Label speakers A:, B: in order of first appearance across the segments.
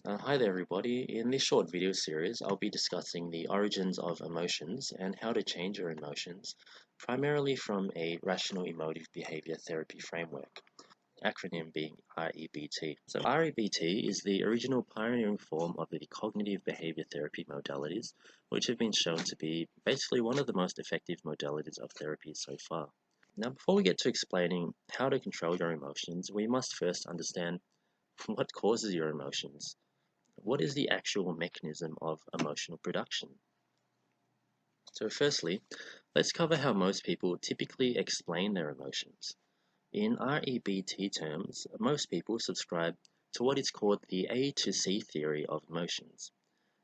A: Hi there everybody. In this short video series, I'll be discussing the origins of emotions and how to change your emotions, primarily from a Rational Emotive Behaviour Therapy framework, acronym being REBT. So REBT is the original pioneering form of the Cognitive Behaviour Therapy modalities, which have been shown to be basically one of the most effective modalities of therapy so far. Now, before we get to explaining how to control your emotions, we must first understand what causes your emotions. What is the actual mechanism of emotional production? So firstly, let's cover how most people typically explain their emotions. In REBT terms, most people subscribe to what is called the A2C Theory of emotions.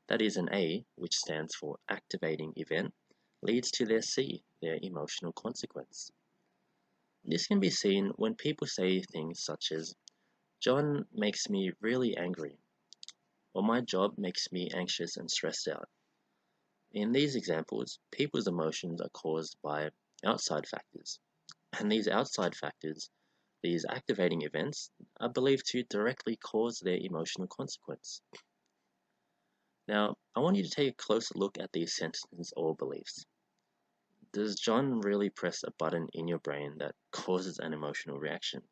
A: That is, an A, which stands for activating event, leads to their C, their emotional consequence. This can be seen when people say things such as, John makes me really angry, or my job makes me anxious and stressed out. In these examples, people's emotions are caused by outside factors, and these outside factors, these activating events, are believed to directly cause their emotional consequence. Now, I want you to take a closer look at these sentences or beliefs. Does John really press a button in your brain that causes an emotional reaction?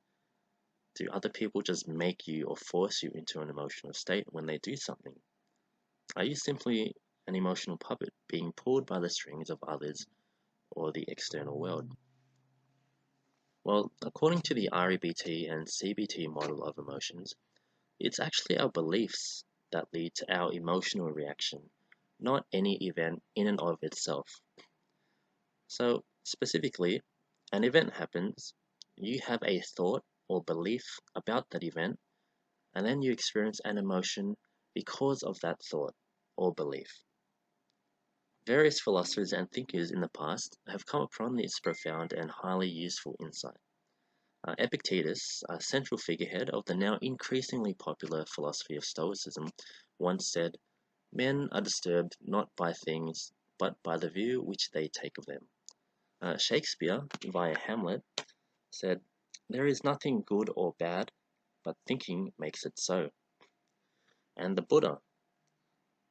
A: Do other people just make you or force you into an emotional state when they do something? Are you simply an emotional puppet being pulled by the strings of others or the external world? Well, according to the REBT and CBT model of emotions, it's actually our beliefs that lead to our emotional reaction, not any event in and of itself. So, specifically, an event happens, you have a thought or belief about that event, and then you experience an emotion because of that thought or belief. Various philosophers and thinkers in the past have come upon this profound and highly useful insight. Epictetus, a central figurehead of the now increasingly popular philosophy of Stoicism, once said, Men are disturbed not by things, but by the view which they take of them. Shakespeare, via Hamlet, said, There is nothing good or bad, but thinking makes it so. And the Buddha,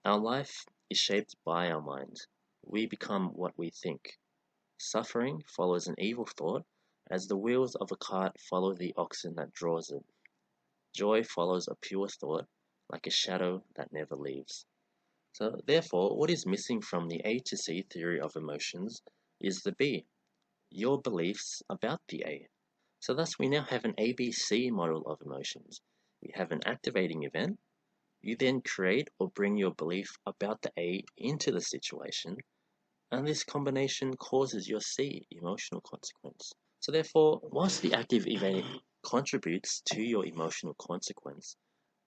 A: Our life is shaped by our mind. We become what we think. Suffering follows an evil thought, as the wheels of a cart follow the oxen that draws it. Joy follows a pure thought, like a shadow that never leaves. So, therefore, what is missing from the A to C theory of emotions is the B, your beliefs about the A. So, thus, we now have an ABC model of emotions. We have an activating event. You then create or bring your belief about the A into the situation, and this combination causes your C, emotional consequence. So, therefore, whilst the active event contributes to your emotional consequence,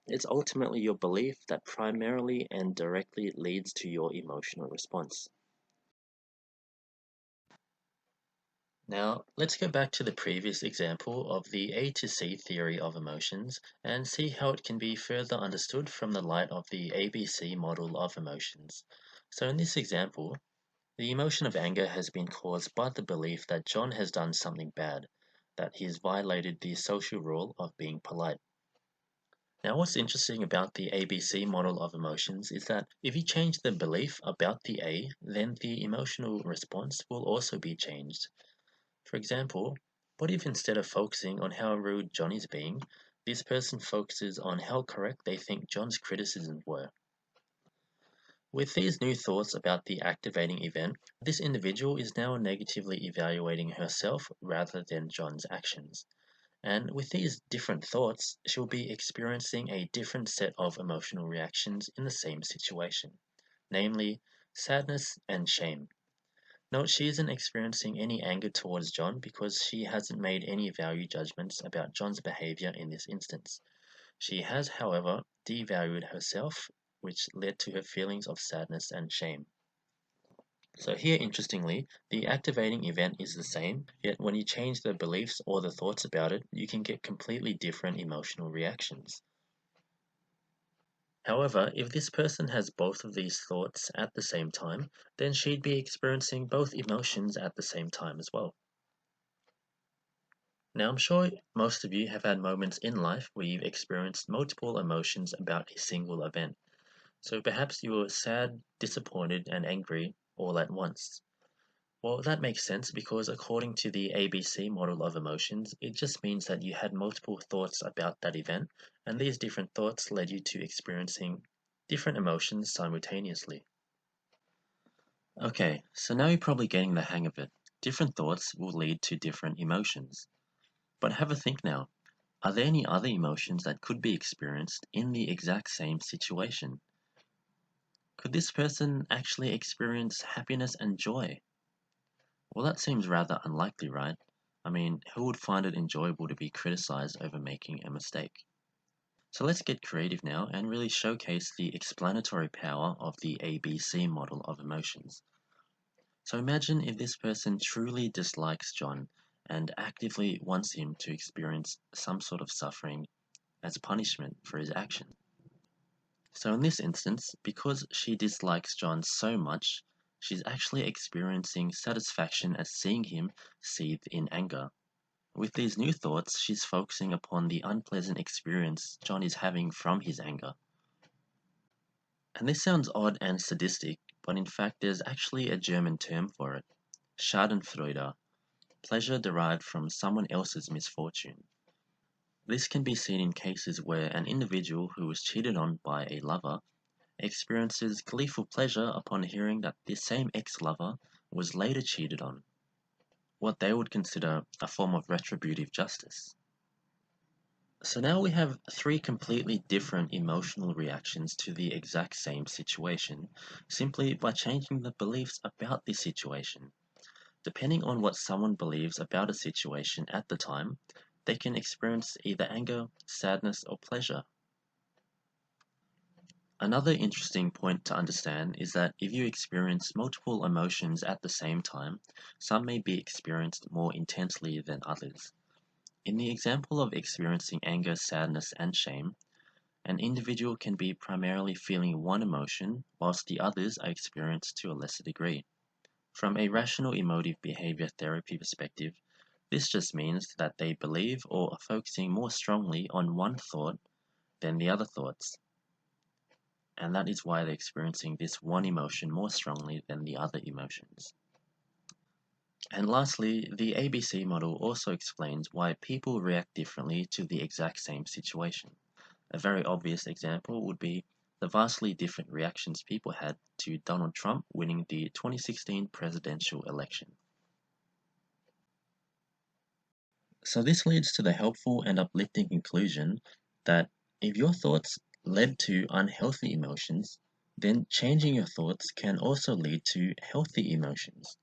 A: it's ultimately your belief that primarily and directly leads to your emotional response. Now, let's go back to the previous example of the A to C theory of emotions and see how it can be further understood from the light of the ABC model of emotions. So in this example, the emotion of anger has been caused by the belief that John has done something bad, that he has violated the social rule of being polite. Now, what's interesting about the ABC model of emotions is that if you change the belief about the A, then the emotional response will also be changed. For example, what if instead of focusing on how rude John is being, this person focuses on how correct they think John's criticisms were? With these new thoughts about the activating event, this individual is now negatively evaluating herself rather than John's actions. And with these different thoughts, she'll be experiencing a different set of emotional reactions in the same situation, namely sadness and shame. Note she isn't experiencing any anger towards John because she hasn't made any value judgments about John's behavior in this instance. She has, however, devalued herself, which led to her feelings of sadness and shame. So here, interestingly, the activating event is the same, yet when you change the beliefs or the thoughts about it, you can get completely different emotional reactions. However, if this person has both of these thoughts at the same time, then she'd be experiencing both emotions at the same time as well. Now, I'm sure most of you have had moments in life where you've experienced multiple emotions about a single event. So perhaps you were sad, disappointed, and angry all at once. Well, that makes sense because according to the ABC model of emotions, it just means that you had multiple thoughts about that event, and these different thoughts led you to experiencing different emotions simultaneously. Okay, so now you're probably getting the hang of it. Different thoughts will lead to different emotions. But have a think now. Are there any other emotions that could be experienced in the exact same situation? Could this person actually experience happiness and joy? Well, that seems rather unlikely, right? I mean, who would find it enjoyable to be criticized over making a mistake? So let's get creative now and really showcase the explanatory power of the ABC model of emotions. So imagine if this person truly dislikes John and actively wants him to experience some sort of suffering as punishment for his action. So in this instance, because she dislikes John so much, she's actually experiencing satisfaction at seeing him seethe in anger. With these new thoughts, she's focusing upon the unpleasant experience John is having from his anger. And this sounds odd and sadistic, but in fact there's actually a German term for it, Schadenfreude, pleasure derived from someone else's misfortune. This can be seen in cases where an individual who was cheated on by a lover experiences gleeful pleasure upon hearing that this same ex-lover was later cheated on, what they would consider a form of retributive justice. So now we have three completely different emotional reactions to the exact same situation, simply by changing the beliefs about the situation. Depending on what someone believes about a situation at the time, they can experience either anger, sadness, or pleasure. Another interesting point to understand is that if you experience multiple emotions at the same time, some may be experienced more intensely than others. In the example of experiencing anger, sadness, and shame, an individual can be primarily feeling one emotion, whilst the others are experienced to a lesser degree. From a rational emotive behavior therapy perspective, this just means that they believe or are focusing more strongly on one thought than the other thoughts, and that is why they're experiencing this one emotion more strongly than the other emotions. And lastly, the ABC model also explains why people react differently to the exact same situation. A very obvious example would be the vastly different reactions people had to Donald Trump winning the 2016 presidential election. So this leads to the helpful and uplifting conclusion that if your thoughts led to unhealthy emotions, then changing your thoughts can also lead to healthy emotions.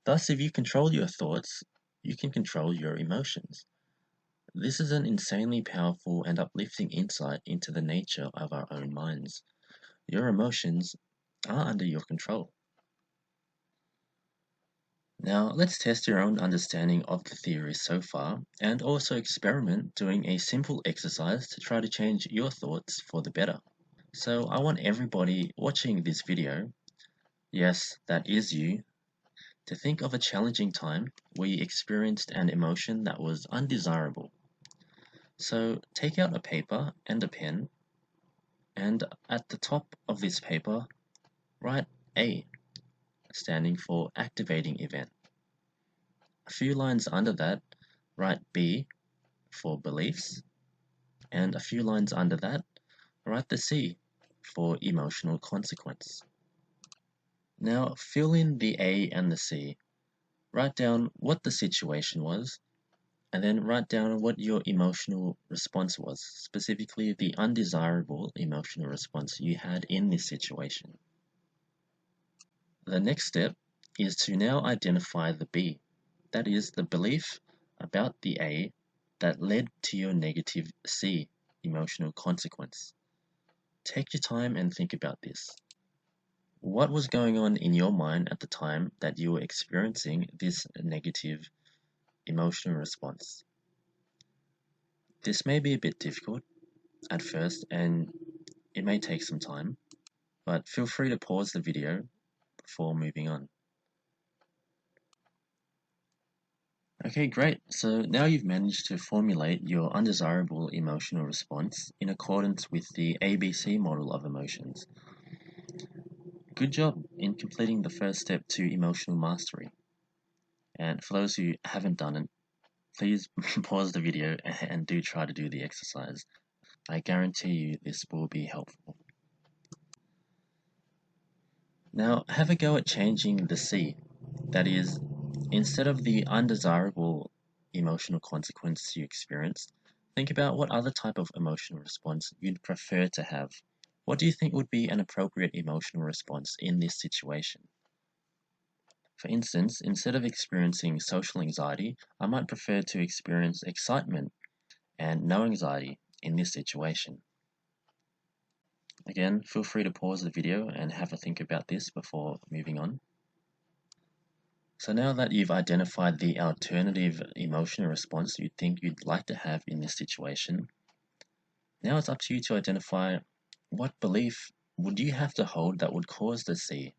A: Thus, if you control your thoughts, you can control your emotions. This is an insanely powerful and uplifting insight into the nature of our own minds. Your emotions are under your control. Now, let's test your own understanding of the theory so far, and also experiment doing a simple exercise to try to change your thoughts for the better. So I want everybody watching this video, yes, that is you, to think of a challenging time where you experienced an emotion that was undesirable. So take out a paper and a pen, and at the top of this paper, write A, standing for activating event. A few lines under that, write B for beliefs, and a few lines under that, write the C for emotional consequence. Now fill in the A and the C. Write down what the situation was, and then write down what your emotional response was, specifically the undesirable emotional response you had in this situation. The next step is to now identify the B, that is the belief about the A that led to your negative C, emotional consequence. Take your time and think about this. What was going on in your mind at the time that you were experiencing this negative emotional response? This may be a bit difficult at first and it may take some time, but feel free to pause the video before moving on. Okay, great. So now you've managed to formulate your undesirable emotional response in accordance with the ABC model of emotions. Good job in completing the first step to emotional mastery. And for those who haven't done it, please pause the video and do try to do the exercise. I guarantee you this will be helpful. Now have a go at changing the C. That is, instead of the undesirable emotional consequence you experienced, think about what other type of emotional response you'd prefer to have. What do you think would be an appropriate emotional response in this situation? For instance, instead of experiencing social anxiety, I might prefer to experience excitement and no anxiety in this situation. Again, feel free to pause the video and have a think about this before moving on. So now that you've identified the alternative emotional response you think you'd like to have in this situation, now it's up to you to identify what belief would you have to hold that would cause the C.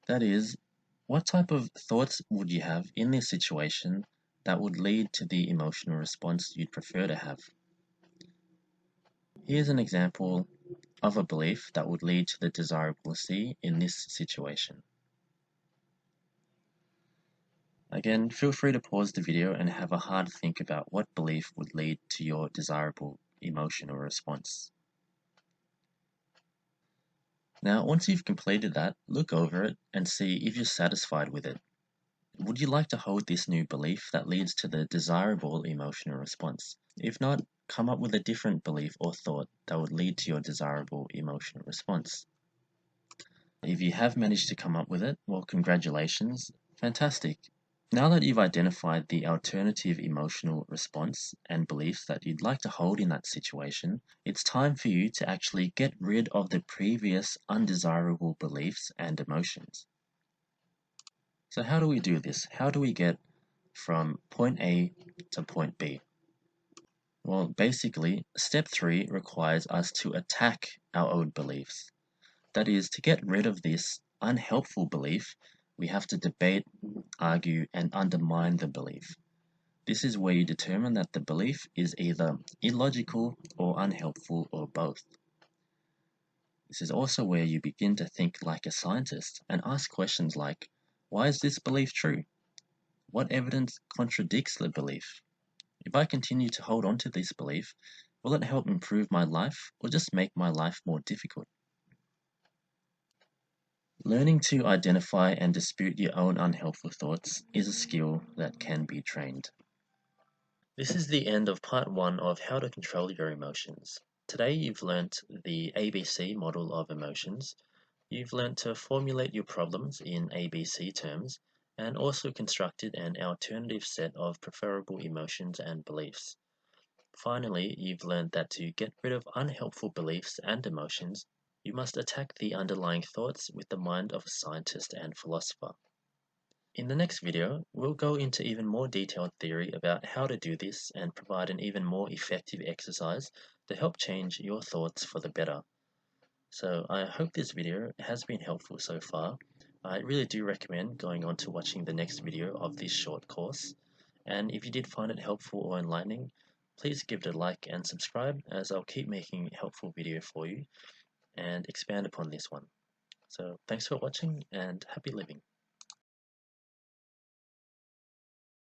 A: That is, what type of thoughts would you have in this situation that would lead to the emotional response you'd prefer to have? Here's an example of a belief that would lead to the desirable C in this situation. Again, feel free to pause the video and have a hard think about what belief would lead to your desirable emotional response. Now, once you've completed that, look over it and see if you're satisfied with it. Would you like to hold this new belief that leads to the desirable emotional response? If not, come up with a different belief or thought that would lead to your desirable emotional response. If you have managed to come up with it, well, congratulations. Fantastic. Now that you've identified the alternative emotional response and beliefs that you'd like to hold in that situation, it's time for you to actually get rid of the previous undesirable beliefs and emotions. So how do we do this? How do we get from point A to point B? Well, basically, step 3 requires us to attack our old beliefs. That is, to get rid of this unhelpful belief, we have to debate, argue, and undermine the belief. This is where you determine that the belief is either illogical or unhelpful or both. This is also where you begin to think like a scientist and ask questions like, why is this belief true? What evidence contradicts the belief? If I continue to hold on to this belief, will it help improve my life or just make my life more difficult? Learning to identify and dispute your own unhelpful thoughts is a skill that can be trained. This is the end of part 1 of how to control your emotions. Today you've learnt the ABC model of emotions, you've learnt to formulate your problems in ABC terms, and also constructed an alternative set of preferable emotions and beliefs. Finally, you've learned that to get rid of unhelpful beliefs and emotions, you must attack the underlying thoughts with the mind of a scientist and philosopher. In the next video, we'll go into even more detailed theory about how to do this and provide an even more effective exercise to help change your thoughts for the better. So I hope this video has been helpful so far. I really do recommend going on to watching the next video of this short course. And if you did find it helpful or enlightening, please give it a like and subscribe, as I'll keep making helpful video for you and expand upon this one. So thanks for watching and happy living.